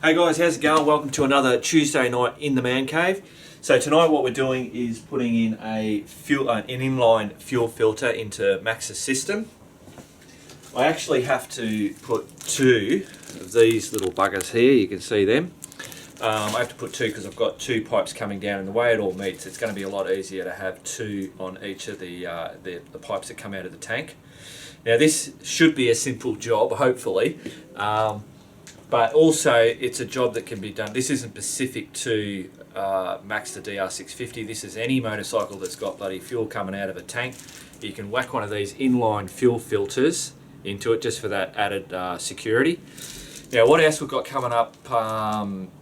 Hey guys, how's it going? Welcome to another Tuesday night in the man cave. So tonight what we're doing is putting in an inline fuel filter into Max's system. I actually have to put two of these little buggers here, you can see them. I have to put two because I've got two pipes coming down, and the way it all meets, it's going to be a lot easier to have two on each of the pipes that come out of the tank. Now this should be a simple job, hopefully, but also it's a job that can be done. This isn't specific to Max the DR650, this is any motorcycle that's got bloody fuel coming out of a tank. You can whack one of these inline fuel filters into it just for that added security. Now what else we've got coming up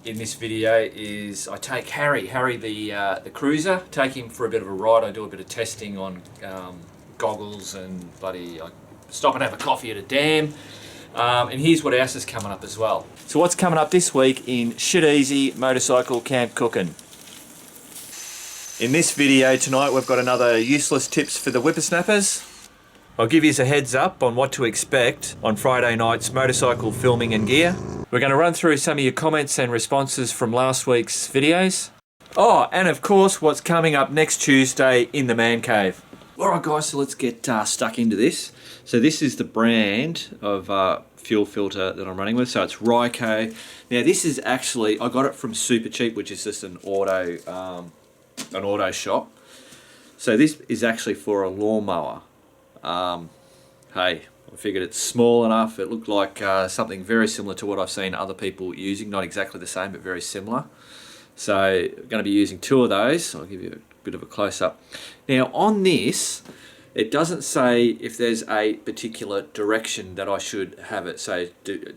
in this video is I take Harry the cruiser, take him for a bit of a ride. I do a bit of testing on goggles and bloody, I stop and have a coffee at a dam. And here's what else is coming up as well. So what's coming up this week in Shit Easy Motorcycle Camp Cooking? In this video tonight we've got another useless tips for the whippersnappers. I'll give you a heads up on what to expect on Friday night's motorcycle filming and gear. We're going to run through some of your comments and responses from last week's videos. Oh, and of course what's coming up next Tuesday in the man cave. Alright guys, so let's get stuck into this. So this is the brand of fuel filter that I'm running with, so it's Ryco. Now this is actually, I got it from Super Cheap, which is just an auto shop. So this is actually for a lawnmower. Hey, I figured it's small enough, it looked like something very similar to what I've seen other people using, not exactly the same but very similar. So I'm going to be using two of those. I'll give you a bit of a close-up. Now on this, it doesn't say if there's a particular direction that I should have it. So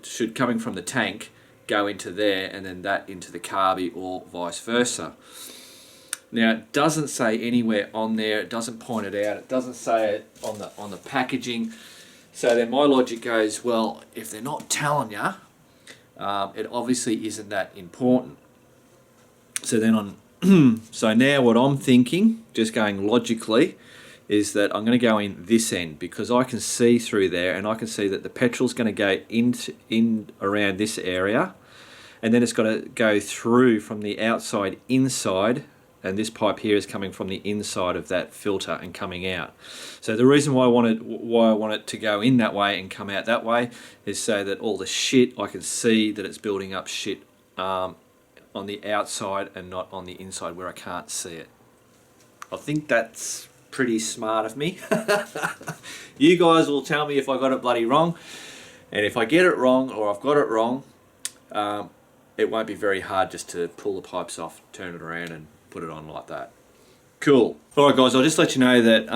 should coming from the tank go into there and then that into the carby, or vice versa. Now it doesn't say anywhere on there, it doesn't point it out, it doesn't say it on the packaging. So then my logic goes, well, if they're not telling you, it obviously isn't that important. So then so now what I'm thinking, just going logically, is that I'm going to go in this end because I can see through there and I can see that the petrol's going to go in around this area, and then it's got to go through from the outside inside, and this pipe here is coming from the inside of that filter and coming out. So the reason why I want it to go in that way and come out that way is so that all the shit, I can see that it's building up shit on the outside and not on the inside where I can't see it. I think that's pretty smart of me. You guys will tell me if I got it bloody wrong, and if I get it wrong or I've got it wrong, it won't be very hard just to pull the pipes off, turn it around and put it on like that. Cool. Alright guys, I'll just let you know that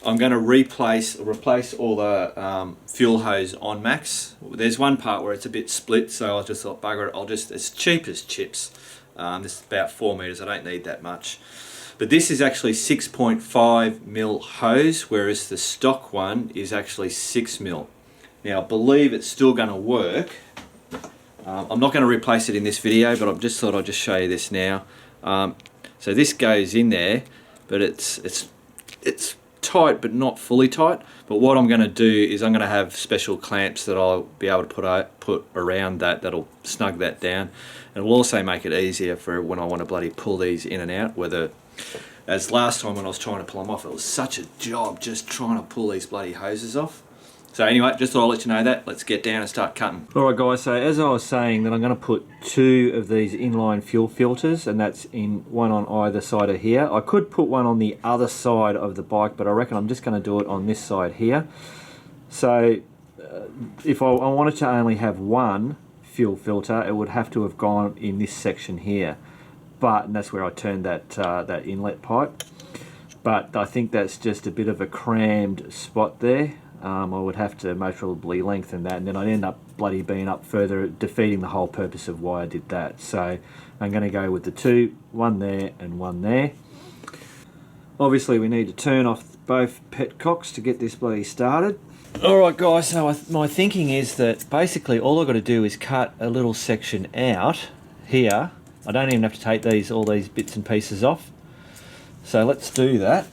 I'm going to replace all the fuel hose on Max. There's one part where it's a bit split, so I just thought, bugger it, it's cheap as chips. This is about 4 meters, I don't need that much. But this is actually 6.5 mil hose, whereas the stock one is actually 6 mil. Now I believe it's still going to work. I'm not going to replace it in this video, but I just thought I'd just show you this now. So this goes in there, but it's tight but not fully tight. But what I'm going to do is I'm going to have special clamps that I'll be able to put around that'll snug that down, and it'll also make it easier for when I want to bloody pull these in and out. Whether, as last time when I was trying to pull them off, it was such a job just trying to pull these bloody hoses off. So anyway, just thought I'd let you know that. Let's get down and start cutting. Alright guys, so as I was saying, that I'm going to put two of these inline fuel filters, and that's in one on either side of here. I could put one on the other side of the bike, but I reckon I'm just going to do it on this side here. So if I wanted to only have one fuel filter, it would have to have gone in this section here. And that's where I turned that inlet pipe. But I think that's just a bit of a crammed spot there. I would have to most probably lengthen that, and then I'd end up bloody being up further, defeating the whole purpose of why I did that. So I'm going to go with the two, one there and one there. Obviously we need to turn off both petcocks to get this bloody started. Alright guys, so my thinking is that basically all I've got to do is cut a little section out here. I don't even have to take all these bits and pieces off. So let's do that,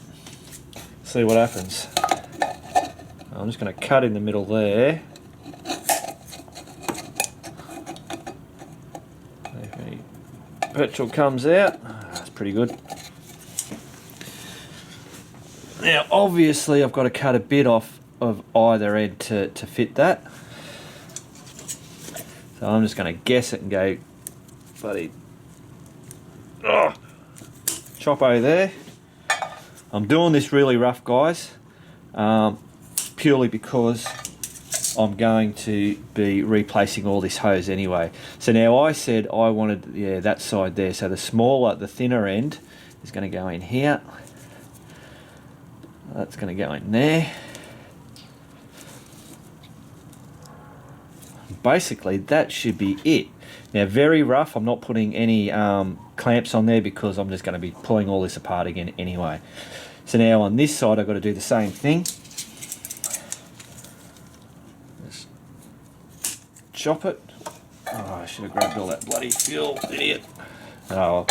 see what happens. I'm just going to cut in the middle there. Okay. Petrol comes out. That's pretty good. Now, obviously, I've got to cut a bit off of either end to fit that. So I'm just going to guess it and go, bloody, chopo there. I'm doing this really rough, guys, purely because I'm going to be replacing all this hose anyway. So now I said I wanted, that side there. So the smaller, the thinner end is going to go in here. That's going to go in there. Basically, that should be it. Now, very rough. I'm not putting any clamps on there because I'm just going to be pulling all this apart again anyway. So now on this side, I've got to do the same thing. Just chop it. Oh, I should have grabbed all that bloody fuel, idiot. Oh,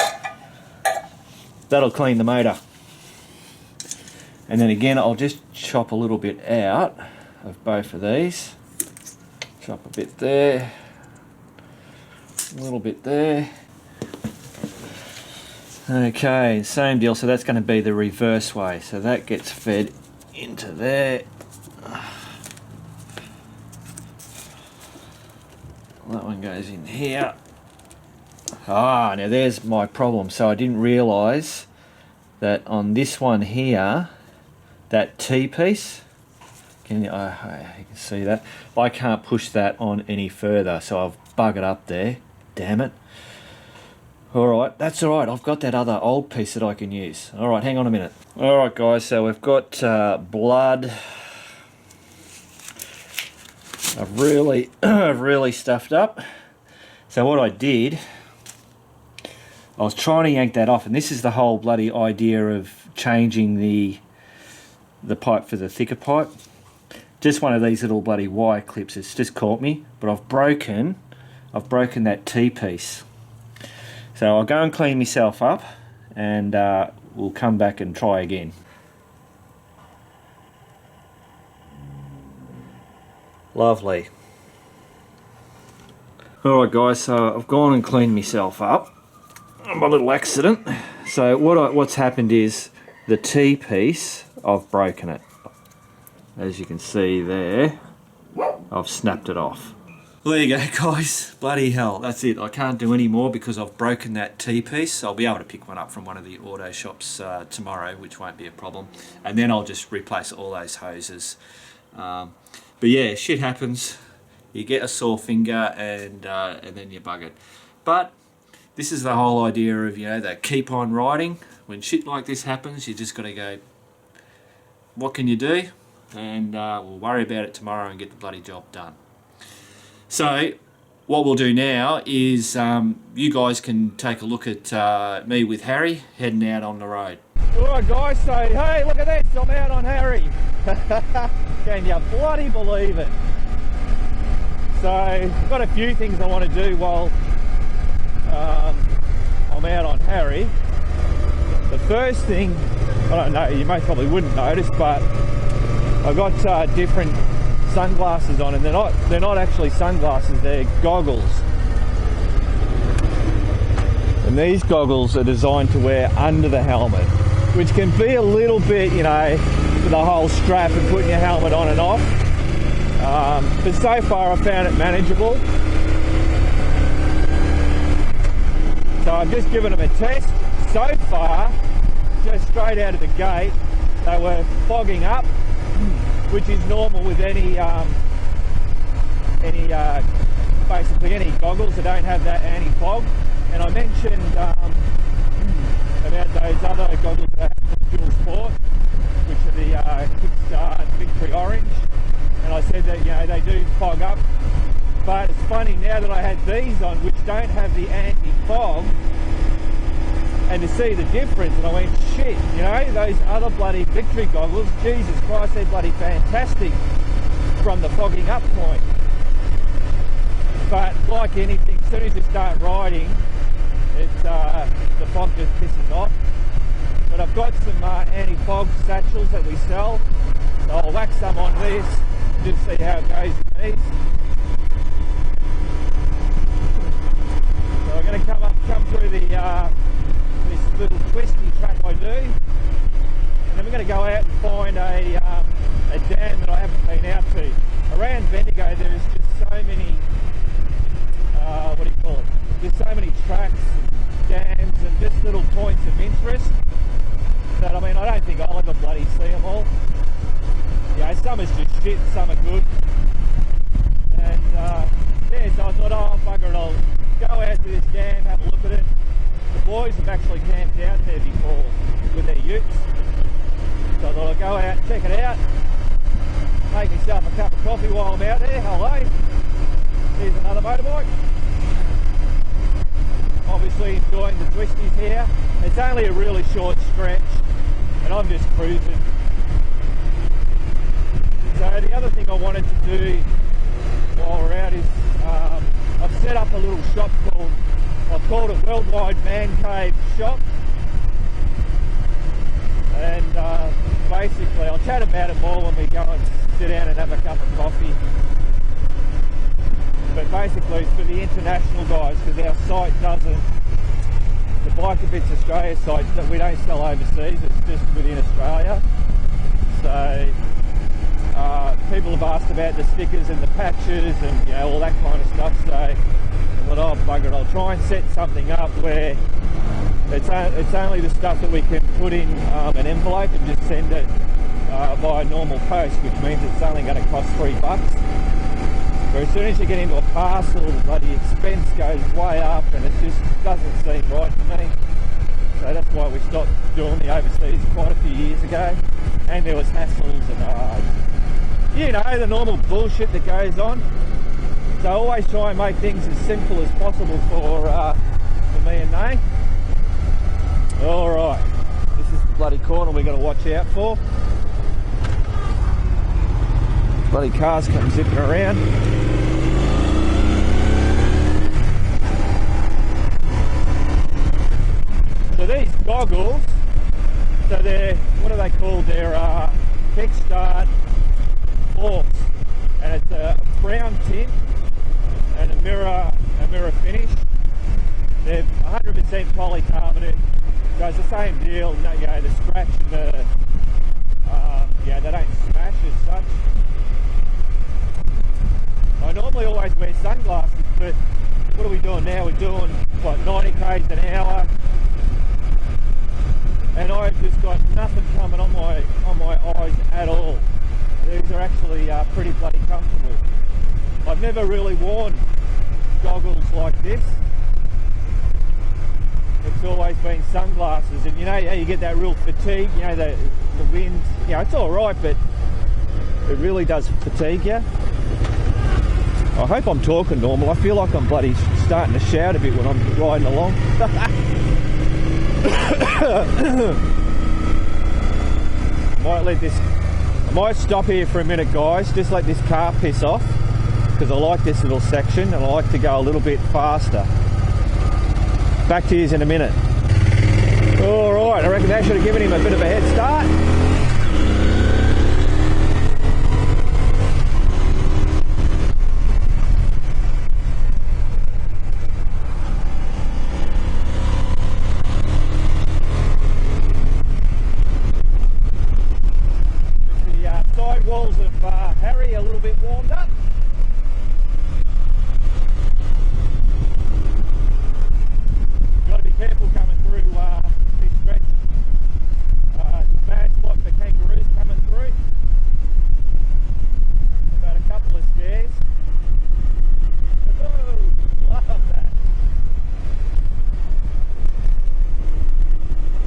that'll clean the motor. And then again, I'll just chop a little bit out of both of these. Chop a bit there, a little bit there. Okay, same deal. So that's going to be the reverse way. So that gets fed into there. That one goes in here. Ah, now there's my problem. So I didn't realise that on this one here, that T-piece, you can see that, I can't push that on any further, so I've buggered up there. Damn it. Alright, that's alright. I've got that other old piece that I can use. Alright, hang on a minute. Alright guys, so we've got blood. I've really stuffed up. So what I did, I was trying to yank that off, and this is the whole bloody idea of changing the pipe for the thicker pipe. Just one of these little bloody wire clips. It's just caught me, but I've broken that T-piece. So I'll go and clean myself up, and we'll come back and try again. Lovely. Alright guys, so I've gone and cleaned myself up. My little accident. So what's happened is the T-piece, I've broken it. As you can see there, I've snapped it off. Well, there you go guys, bloody hell, that's it. I can't do any more because I've broken that T-piece. I'll be able to pick one up from one of the auto shops tomorrow, which won't be a problem. And then I'll just replace all those hoses. But yeah, shit happens. You get a sore finger and then you're buggered. But this is the whole idea of, that keep on riding. When shit like this happens, you just got to go, what can you do? And we'll worry about it tomorrow and get the bloody job done. So what we'll do now is you guys can take a look at me with Harry heading out on the road. Alright guys, so hey, look at this, I'm out on Harry. Can you bloody believe it? So I've got a few things I want to do while I'm out on Harry. The first thing, I don't know, you most probably wouldn't notice, but I've got different sunglasses on, and they're not actually sunglasses, they're goggles. And these goggles are designed to wear under the helmet, which can be a little bit, with the whole strap and putting your helmet on and off. But so far I've found it manageable. So I've just given them a test. So far, just straight out of the gate, they were fogging up, which is normal with basically any goggles that don't have that anti-fog. And I mentioned about those other goggles that have the dual sport, which are the Kickstart Victory Orange, and I said that they do fog up. But it's funny, now that I had these on, which don't have the anti-fog, and to see the difference, and I went, shit, those other bloody Victory goggles, Jesus Christ, they're bloody fantastic from the fogging up point. But like anything, as soon as you start riding, the fog just pisses off. But I've got some anti-fog satchels that we sell, so I'll whack some on this, just see how it goes in these. So I'm going to come to go out and find a dam that I haven't been out to. Around Bendigo there's just so many, what do you call it, there's so many tracks and dams and just little points of interest that, I mean, I don't think I'll ever bloody see them all. Yeah, some is just shit, some are good. And yeah, so I thought, oh bugger it, I'll go out to this dam, have a look at it. The boys have actually camped out there before with their utes. So I thought I'd go out, check it out, make myself a cup of coffee while I'm out there. Hello, here's another motorbike. Obviously enjoying the twisties here. It's only a really short stretch and I'm just cruising. So the other thing I wanted to do while we're out is I've set up a little shop I've called it Worldwide Man Cave Shop. And basically I'll chat about it more when we go and sit down and have a cup of coffee. But basically it's for the international guys, because our site doesn't, the Biker Bits Australia site, that we don't sell overseas, it's just within Australia. So people have asked about the stickers and the patches and, you know, all that kind of stuff. So I thought, oh bugger it, I'll try and set something up where it's only the stuff that we can put in an envelope and just send it via normal post, which means it's only going to cost $3. But as soon as you get into a parcel, the bloody expense goes way up and it just doesn't seem right to me. So that's why we stopped doing the overseas quite a few years ago. And there was hassles and you know, the normal bullshit that goes on. So I always try and make things as simple as possible for me and they. Alright, this is the bloody corner we've got to watch out for. Bloody cars come zipping around. So these goggles, so they're, what are they called? They're Kickstart forks, and it's a brown tint and a mirror finish. They're 100% polycarbonate, so it's the same deal. You know, the scratch and the yeah, they don't smash as such. I normally always wear sunglasses, but what are we doing now? We're doing what, 90 k's an hour, and I've just got nothing coming on my eyes at all. These are actually pretty bloody comfortable. I've never really worn goggles like this. It's always been sunglasses, and you know how you get that real fatigue, you know, the wind, you know, it's alright, but it really does fatigue you. I hope I'm talking normal. I feel like I'm bloody starting to shout a bit when I'm riding along. I might stop here for a minute, guys, just let this car piss off, because I like this little section and I like to go a little bit faster. Back to you in a minute. Alright, I reckon that should have given him a bit of a head start. The sidewalls of Harry a little bit warmed up. Careful coming through this stretch. It's a bad spot for kangaroos coming through. About a couple of stairs. Oh, love that.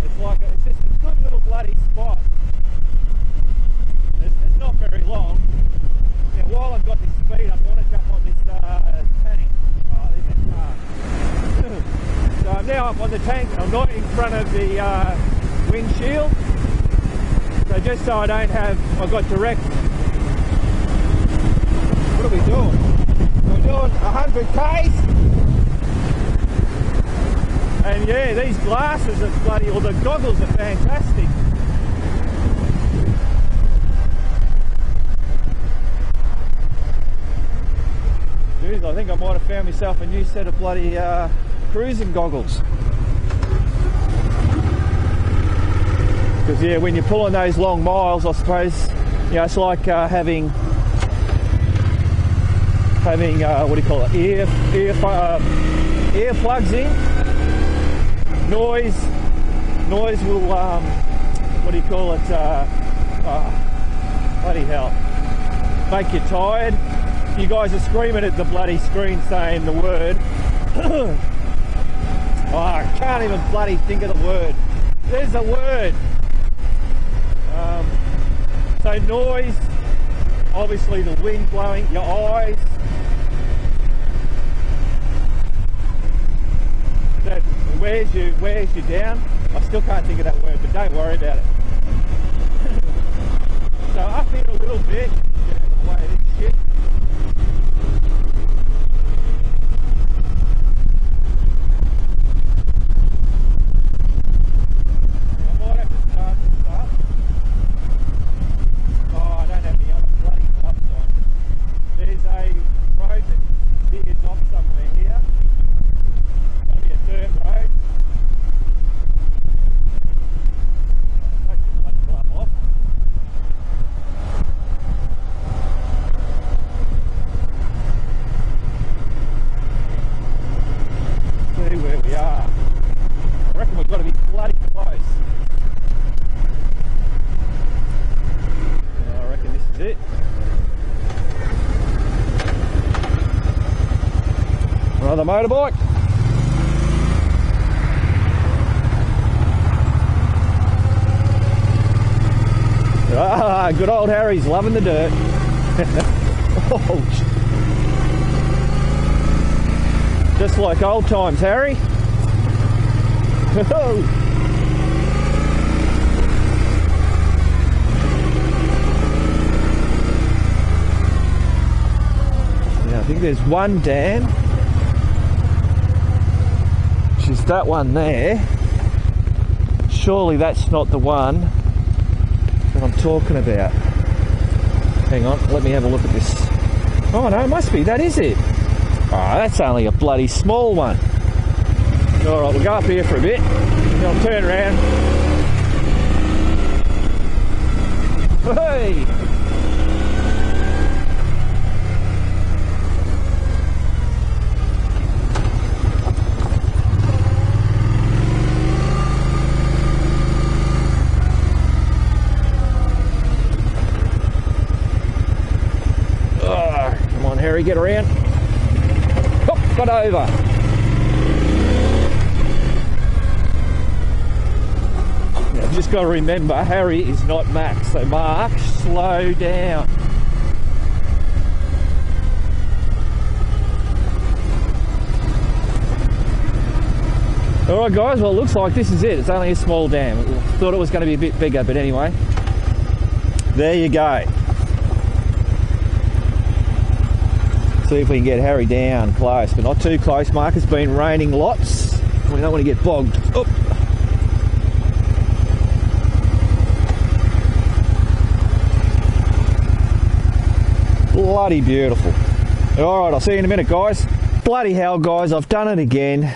It's just a good little bloody spot. It's not very long. Now while I've got this speed up, I want to jump on this tank. Oh, there's that car. So I'm now up on the tank. I'm not in front of the windshield. So just so I don't have, I've got direct. What are we doing? We're doing 100 k's. And yeah, these glasses are bloody, or the goggles are fantastic. Jeez, I think I might have found myself a new set of bloody cruising goggles. Because yeah, when you're pulling those long miles, I suppose, you know, it's like having what do you call it, ear plugs in. Noise will what do you call it, bloody hell, make you tired. You guys are screaming at the bloody screen saying the word. Oh, I can't even bloody think of the word. There's a word. So noise, obviously the wind blowing, your eyes. That wears you down. I still can't think of that word, but don't worry about it. So up here a little bit, get out of the way of this shit. I might have to start this up. Oh, I don't have the other bloody cups on. There's a road that veers off somewhere here. That'll be a dirt road. Take the bloody glove off. See where we are. I reckon we've got to be bloody close. I reckon this is it. Another motorbike. Ah, good old Harry's loving the dirt. Oh, just like old times, Harry. Yeah, I think there's one dam, which is that one there. Surely that's not the one that I'm talking about. Hang on, let me have a look at this. Oh no, it must be, that is it. Oh, that's only a bloody small one. Alright, we'll go up here for a bit, and I'll turn around. Hey! Come on, Harry, get around. Hop, got over. Now, you've just got to remember, Harry is not Max, so Mark, slow down. Alright guys, well it looks like this is it. It's only a small dam. Thought it was going to be a bit bigger, but anyway. There you go. See if we can get Harry down close, but not too close, Mark. It's been raining lots. We don't want to get bogged. Oop. Bloody beautiful. Alright, I'll see you in a minute, guys. Bloody hell, guys, I've done it again.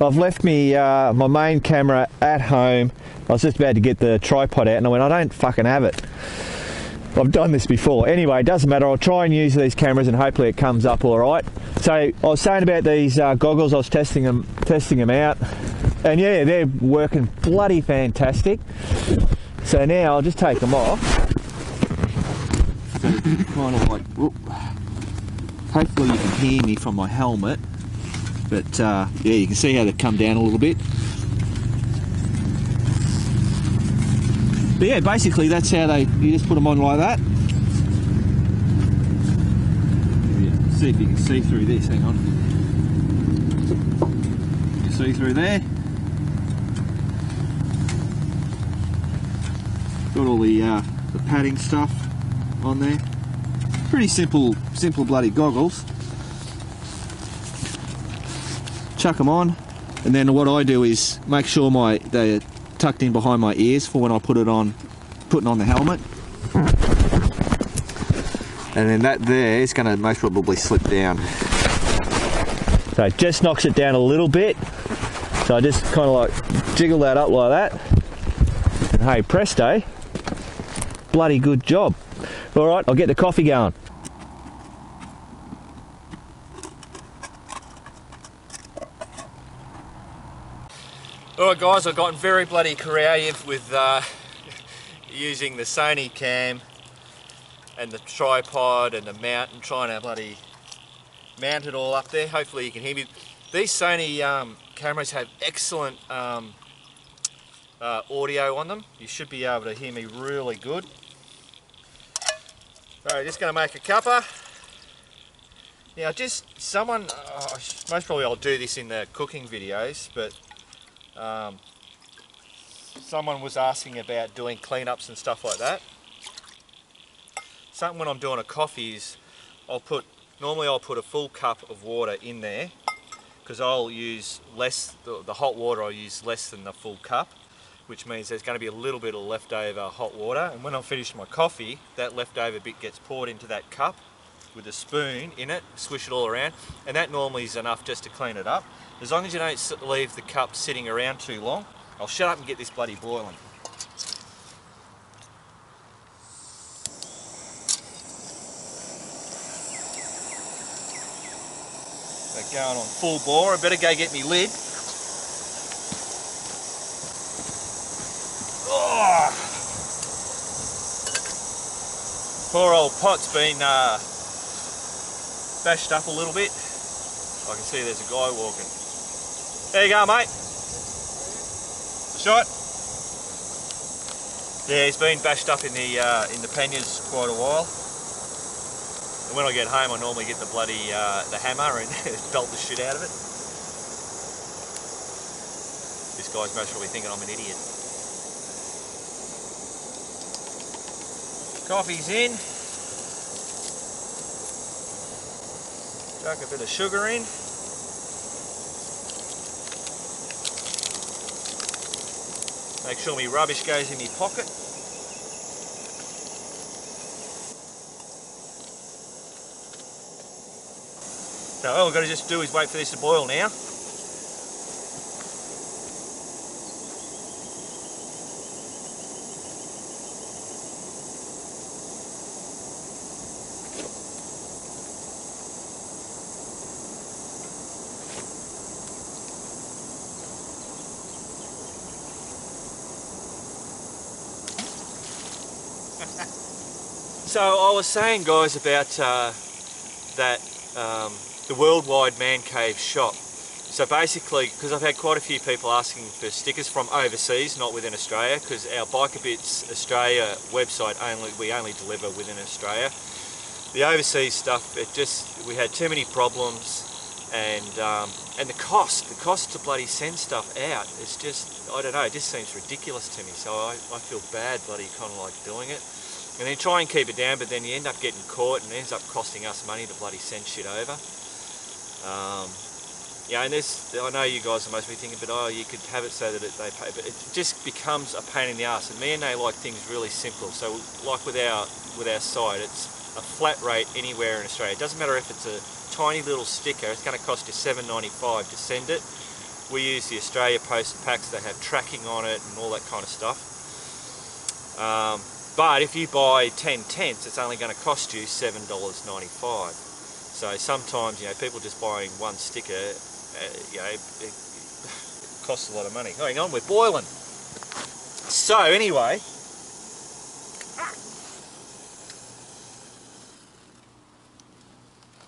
I've left me my main camera at home. I was just about to get the tripod out and I went, I don't fucking have it. I've done this before. Anyway, it doesn't matter. I'll try and use these cameras and hopefully it comes up all right. So I was saying about these goggles. I was testing them out, and yeah, they're working bloody fantastic. So now I'll just take them off. So kind of like, whoop. Hopefully you can hear me from my helmet. But yeah, you can see how they've come down a little bit. But yeah, basically that's how you just put them on like that. See if you can see through this, hang on. You see through there? Got all the padding stuff on there. Pretty simple bloody goggles. Chuck them on, and then what I do is make sure they're tucked in behind my ears for when I putting on the helmet. And then that there is going to most probably slip down. So it just knocks it down a little bit. So I just kind of like jiggle that up like that. And hey, presto, bloody good job. All right, I'll get the coffee going. Alright guys, I've gotten very bloody creative with using the Sony cam and the tripod and the mount and trying to bloody mount it all up there. Hopefully you can hear me. These Sony cameras have excellent audio on them. You should be able to hear me really good. So just going to make a cuppa. Now just someone, most probably I'll do this in the cooking videos, but someone was asking about doing cleanups and stuff like that. Something when I'm doing a coffee is normally I'll put a full cup of water in there, because I'll use less, the hot water I'll use less than the full cup, which means there's going to be a little bit of leftover hot water, and when I finish my coffee, that leftover bit gets poured into that cup with a spoon in it, swish it all around, and that normally is enough just to clean it up. As long as you don't leave the cup sitting around too long. I'll shut up and get this bloody boiling. So going on full bore, I better go get me lid. Oh. Poor old pot's been bashed up a little bit. I can see there's a guy walking. There you go, mate. Shot. Yeah, he's been bashed up in the panniers quite a while. And when I get home, I normally get the bloody the hammer and belt the shit out of it. This guy's most probably thinking I'm an idiot. Coffee's in. Chuck a bit of sugar in. Make sure my rubbish goes in my pocket. So all we've got to just do is wait for this to boil now. So I was saying, guys, about the worldwide man cave shop. So basically, because I've had quite a few people asking for stickers from overseas, not within Australia, because our Biker Bits Australia website we only deliver within Australia. The overseas stuff, we had too many problems, and the cost to bloody send stuff out, it's just, I don't know, it just seems ridiculous to me. So I feel bad bloody kind of like doing it. And then try and keep it down, but then you end up getting caught and it ends up costing us money to bloody send shit over. Yeah, and I know you guys are mostly thinking, but oh, you could have it so that they pay, but it just becomes a pain in the ass. And me and they like things really simple. So like with our site, it's a flat rate anywhere in Australia. It doesn't matter if it's a tiny little sticker, it's going to cost you $7.95 to send it. We use the Australia Post packs that have tracking on it and all that kind of stuff. But if you buy 10 tents, it's only going to cost you $7.95. So sometimes, you know, people just buying one sticker, you know, it costs a lot of money. Hang on, we're boiling. So anyway,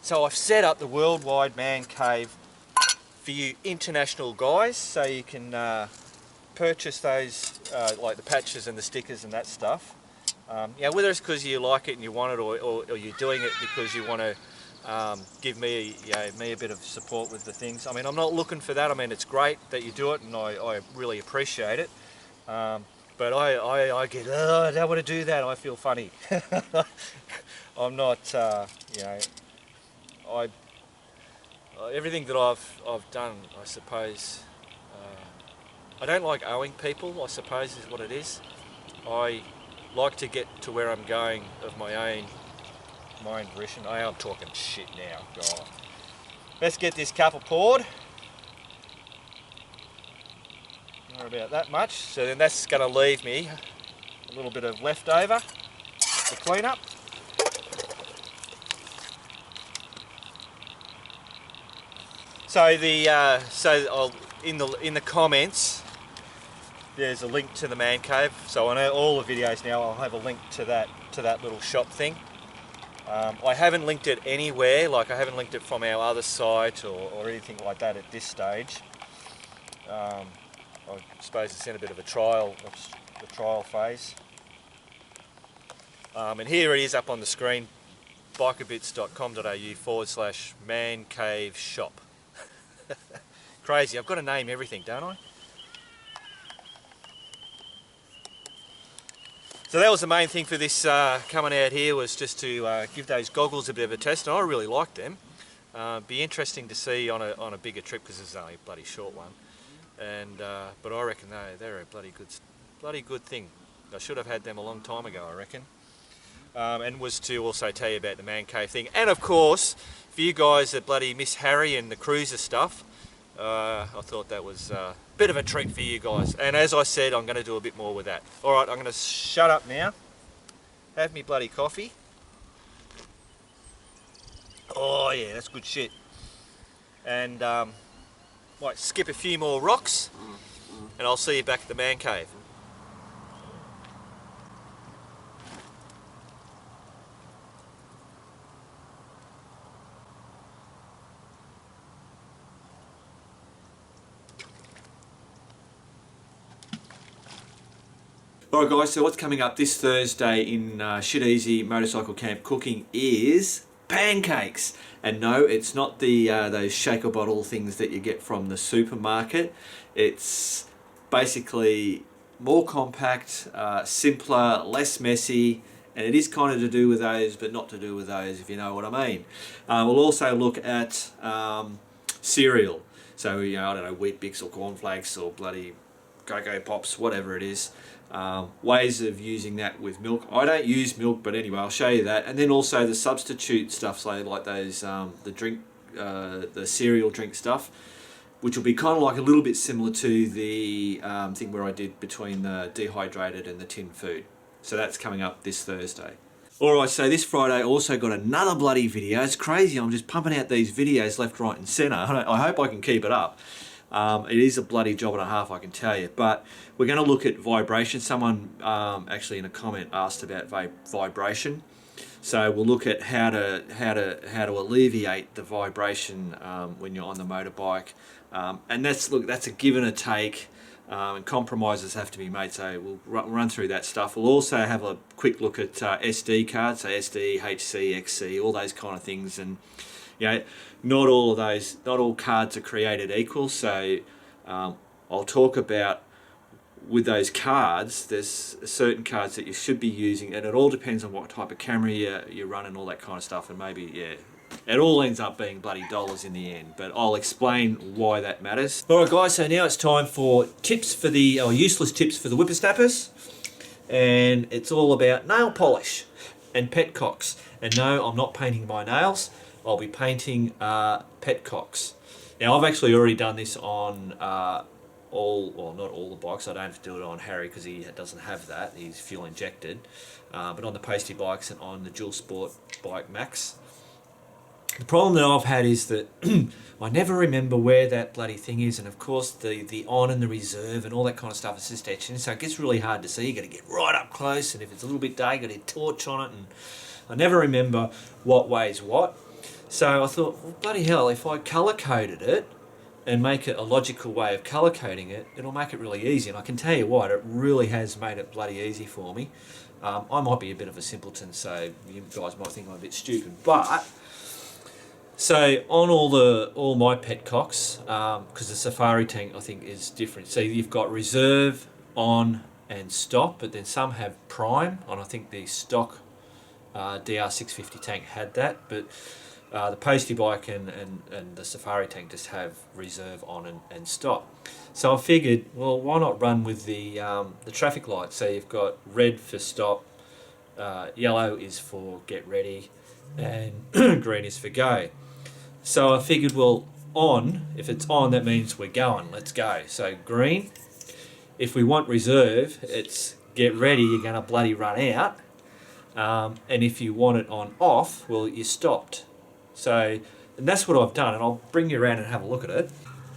so I've set up the worldwide man cave for you international guys, so you can purchase those, like the patches and the stickers and that stuff. Yeah, whether it's because you like it and you want it, or you're doing it because you want to give me, you know, me a bit of support with the things. I mean, I'm not looking for that. I mean, it's great that you do it, and I really appreciate it. But I get, oh, I don't want to do that. I feel funny. I'm not, you know, everything that I've done, I suppose. I don't like owing people, I suppose is what it is. I like to get to where I'm going of my own volition. I'm talking shit now, God. Let's get this cuppa poured. or about that much. So then that's going to leave me a little bit of leftover to clean up. So in the comments, there's a link to the man cave. So on all the videos now, I'll have a link to that little shop thing. I haven't linked it anywhere, like I haven't linked it from our other site or anything like that at this stage. I suppose it's in a bit of a trial phase. And here it is up on the screen, bikerbits.com.au/man cave shop. Crazy, I've got to name everything, don't I? So that was the main thing for this coming out here, was just to give those goggles a bit of a test, and I really like them. Be interesting to see on a bigger trip, because this is only a bloody short one. And but I reckon they're a bloody good thing. I should have had them a long time ago, I reckon. And was to also tell you about the man cave thing, and of course, for you guys that bloody miss Harry and the cruiser stuff, I thought that was a bit of a treat for you guys. And as I said, I'm going to do a bit more with that. Alright, I'm going to shut up now, have me bloody coffee. Oh yeah, that's good shit. And might skip a few more rocks, and I'll see you back at the man cave. Alright guys, so what's coming up this Thursday in Shit Easy Motorcycle Camp Cooking is pancakes. And no, it's not the those shaker bottle things that you get from the supermarket. It's basically more compact, simpler, less messy, and it is kind of to do with those, but not to do with those, if you know what I mean. We'll also look at cereal. So, you know, I don't know, Wheat Bix or cornflakes or bloody Cocoa Pops, whatever it is. Ways of using that with milk. I don't use milk, but anyway, I'll show you that. And then also the substitute stuff, so like those the cereal drink stuff, which will be kind of like a little bit similar to the thing where I did between the dehydrated and the tin food. So that's coming up this Thursday. Alright, so this Friday I also got another bloody video. It's crazy, I'm just pumping out these videos left, right and centre. I hope I can keep it up. It is a bloody job and a half, I can tell you. But we're going to look at vibration. Someone actually in a comment asked about vibration. So we'll look at how to alleviate the vibration when you're on the motorbike. And that's a give and a take. And compromises have to be made. So we'll run through that stuff. We'll also have a quick look at SD cards, so SD, HC, XC, all those kind of things. And you know, not all cards are created equal. So I'll talk about, with those cards, there's certain cards that you should be using, and it all depends on what type of camera you run and all that kind of stuff. And maybe, yeah, it all ends up being bloody dollars in the end, but I'll explain why that matters. Alright guys, so now it's time for useless tips for the whippersnappers, and it's all about nail polish and petcocks. And no, I'm not painting my nails, I'll be painting petcocks. Now I've actually already done this on not all the bikes. I don't have to do it on Harry because he doesn't have that, he's fuel injected, but on the pasty bikes and on the dual sport bike Max. The problem that I've had is that I never remember where that bloody thing is, and of course the on and the reserve and all that kind of stuff is just etching, so it gets really hard to see. You got to get right up close, and if it's a little bit dark, you got to get a torch on it, and I never remember what weighs what. So I thought, well, bloody hell, if I colour coded it and make it a logical way of colour coding it, it'll make it really easy. And I can tell you what, it really has made it bloody easy for me. I might be a bit of a simpleton, so you guys might think I'm a bit stupid, but so on all my petcocks, because the Safari tank I think is different. So you've got reserve, on, and stop, but then some have prime, and I think the stock DR650 tank had that, but the postie bike and the Safari tank just have reserve, on, and stop. So I figured, well, why not run with the traffic lights? So you've got red for stop, yellow is for get ready, and green is for go. So I figured, well, on, if it's on, that means we're going, let's go. So green, If we want reserve, it's get ready, you're going to bloody run out. And if you want it on off, well, you're stopped. So, and that's what I've done, and I'll bring you around and have a look at it.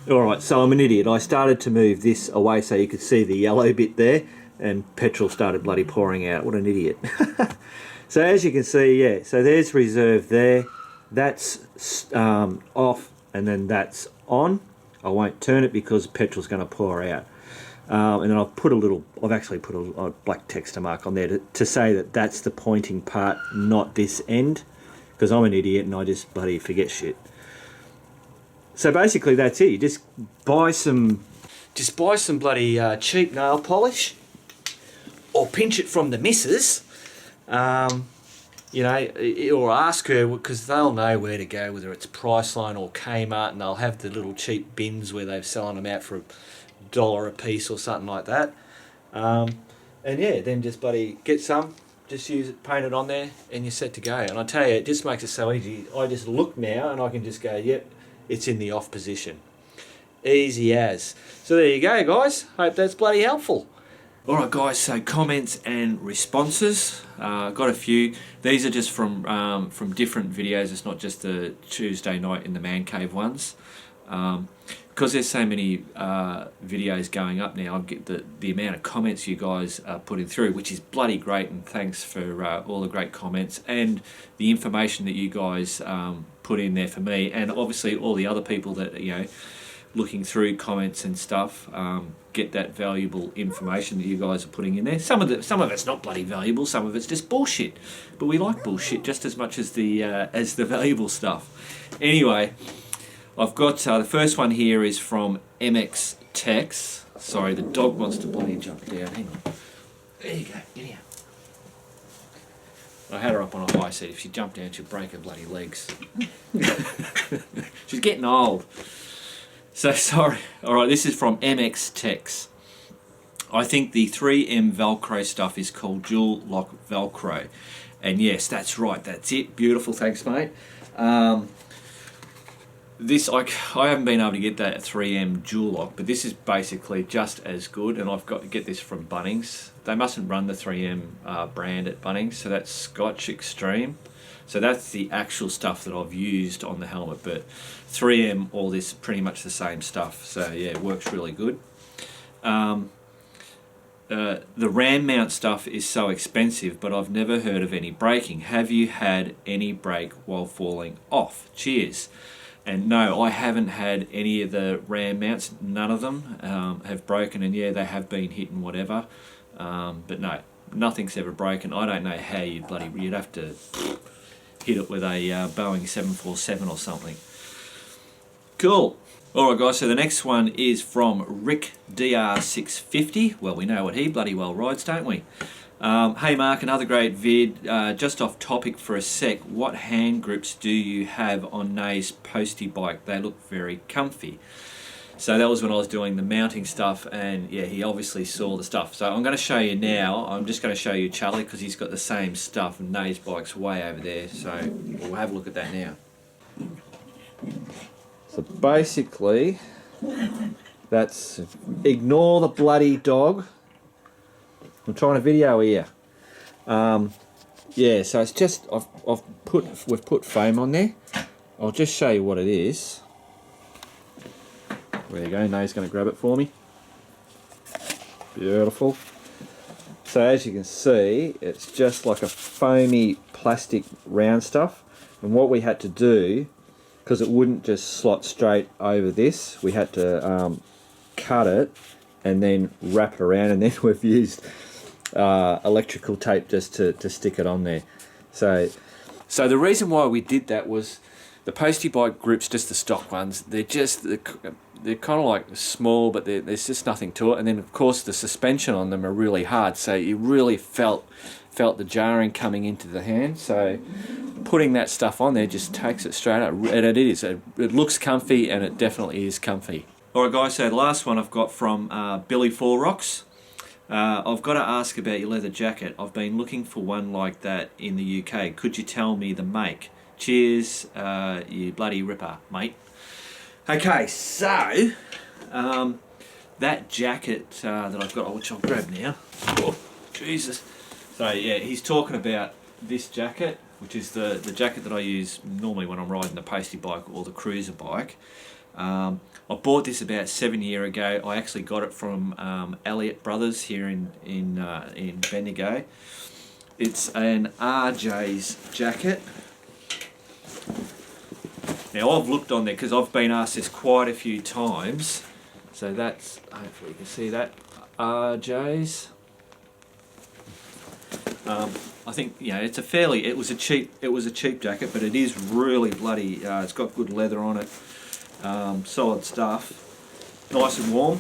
Alright, so I'm an idiot. I started to move this away so you could see the yellow bit there, and petrol started bloody pouring out. What an idiot. So as you can see, yeah, so there's reserve there. That's off, and then that's on. I won't turn it because petrol's going to pour out. And then I've actually put a black texture mark on there to say that that's the pointing part, not this end, because I'm an idiot and I just bloody forget shit. So basically that's it. You just buy some bloody cheap nail polish, or pinch it from the missus, you know, or ask her, because they'll know where to go, whether it's Priceline or Kmart, and they'll have the little cheap bins where they're selling them out for $1 a piece or something like that. And yeah, then just bloody get some, just use it, paint it on there, and you're set to go. And I tell you, it just makes it so easy. I just look now and I can just go, yep, it's in the off position. Easy as. So there you go, guys. Hope that's bloody helpful. Alright guys, so comments and responses. Got a few. These are just from different videos. It's not just the Tuesday night in the man cave ones. Because there's so many videos going up now, I get the amount of comments you guys are putting through, which is bloody great, and thanks for all the great comments and the information that you guys put in there for me, and obviously all the other people that, you know, looking through comments and stuff, get that valuable information that you guys are putting in there. Some of it's not bloody valuable, some of it's just bullshit, but we like bullshit just as much as the valuable stuff. Anyway, I've got the first one here is from MXTex. Sorry, the dog wants to bloody jump down. Hang on. There you go. Get here. I had her up on a high seat. If she jumped down, she'd break her bloody legs. She's getting old. So sorry. Alright, this is from MXTex. I think the 3M Velcro stuff is called dual lock Velcro. And yes, that's right. That's it. Beautiful. Thanks, mate. This I haven't been able to get that at 3M dual lock, but this is basically just as good, and I've got to get this from Bunnings. They mustn't run the 3M brand at Bunnings, so that's Scotch Extreme. So that's the actual stuff that I've used on the helmet, but 3M, all this pretty much the same stuff. So yeah, it works really good. The ram mount stuff is so expensive, but I've never heard of any breaking. Have you had any break while falling off? Cheers. And no, I haven't had any of the ram mounts. None of them have broken, and yeah, they have been hit and whatever. But no, nothing's ever broken. I don't know how you'd have to hit it with a Boeing 747 or something. Cool. Alright guys, so the next one is from Rick DR650. Well, we know what he bloody well rides, don't we? Hey Mark, another great vid. Just off topic for a sec, what hand grips do you have on Nay's postie bike? They look very comfy. So that was when I was doing the mounting stuff, and yeah, he obviously saw the stuff. So I'm going to show you now. I'm just going to show you Charlie because he's got the same stuff, and Nay's bike's way over there. So we'll have a look at that now. So basically, that's, ignore the bloody dog. I'm trying to video here. Yeah, so it's just we've put foam on there. I'll just show you what it is. There you go. Nay's going to grab it for me. Beautiful. So as you can see, it's just like a foamy plastic round stuff. And what we had to do, because it wouldn't just slot straight over this, we had to cut it and then wrap it around, and then we've used electrical tape just to stick it on there. So the reason why we did that was the postie bike grips, just the stock ones, they're kind of like small, but there's just nothing to it. And then of course the suspension on them are really hard, so you really felt the jarring coming into the hand. So putting that stuff on there just takes it straight up, and it looks comfy, and it definitely is comfy. Alright guys, so the last one I've got from Billy Four Rocks. I've got to ask about your leather jacket. I've been looking for one like that in the UK. Could you tell me the make? Cheers, you bloody ripper, mate. Okay, so that jacket that I've got, which I'll grab now. Oh, Jesus. So yeah, he's talking about this jacket, which is the jacket that I use normally when I'm riding the pasty bike or the cruiser bike. I bought this about 7 years ago. I actually got it from Elliott Brothers here in Bendigo. It's an RJ's jacket. Now I've looked on there because I've been asked this quite a few times. So that's, hopefully you can see that, RJ's. I think, you know, it's a fairly, it was a cheap jacket, but it is really bloody, it's got good leather on it, solid stuff, nice and warm.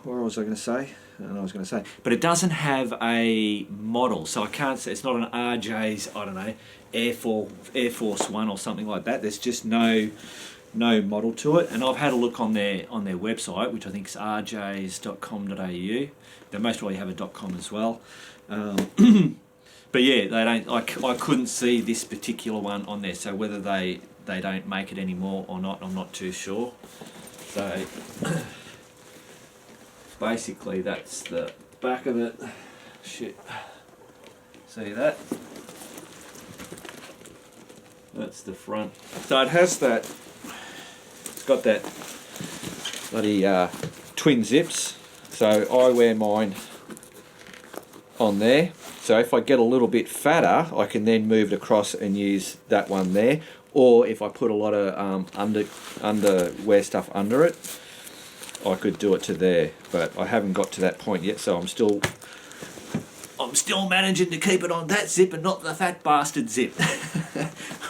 What was I going to say? I don't know what I was going to say. But it doesn't have a model, so I can't say, it's not an RJ's, I don't know, Air Force One or something like that. There's just no model to it, and I've had a look on their website, which I think is rjs.com.au. They most probably have a .com as well. But yeah, they don't. I couldn't see this particular one on there, so whether they don't make it anymore or not, I'm not too sure. So basically, that's the back of it. Shit. See that? That's the front. So it has that. It's got that bloody twin zips. So I wear mine on there. So if I get a little bit fatter, I can then move it across and use that one there. Or if I put a lot of underwear stuff under it, I could do it to there. But I haven't got to that point yet, so I'm still managing to keep it on that zip and not the fat bastard zip.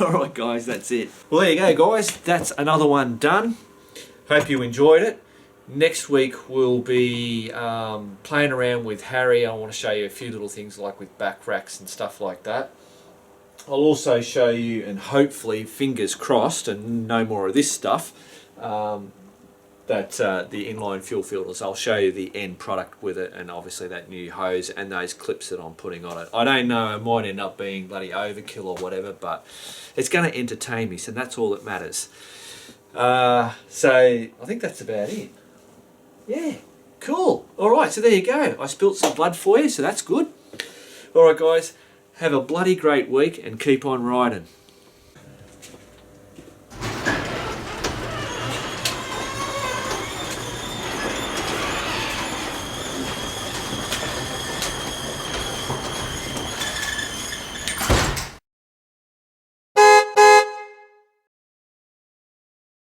Alright guys, that's it. Well, there you go guys, that's another one done. Hope you enjoyed it. Next week we'll be playing around with Harry. I want to show you a few little things like with back racks and stuff like that. I'll also show you, and hopefully, fingers crossed, and no more of this stuff, that the inline fuel filters. I'll show you the end product with it, and obviously that new hose and those clips that I'm putting on it. I don't know, it might end up being bloody overkill or whatever, but it's going to entertain me, so that's all that matters. So I think that's about it. Yeah, cool. Alright, so there you go. I spilt some blood for you, so that's good. Alright guys, have a bloody great week and keep on riding.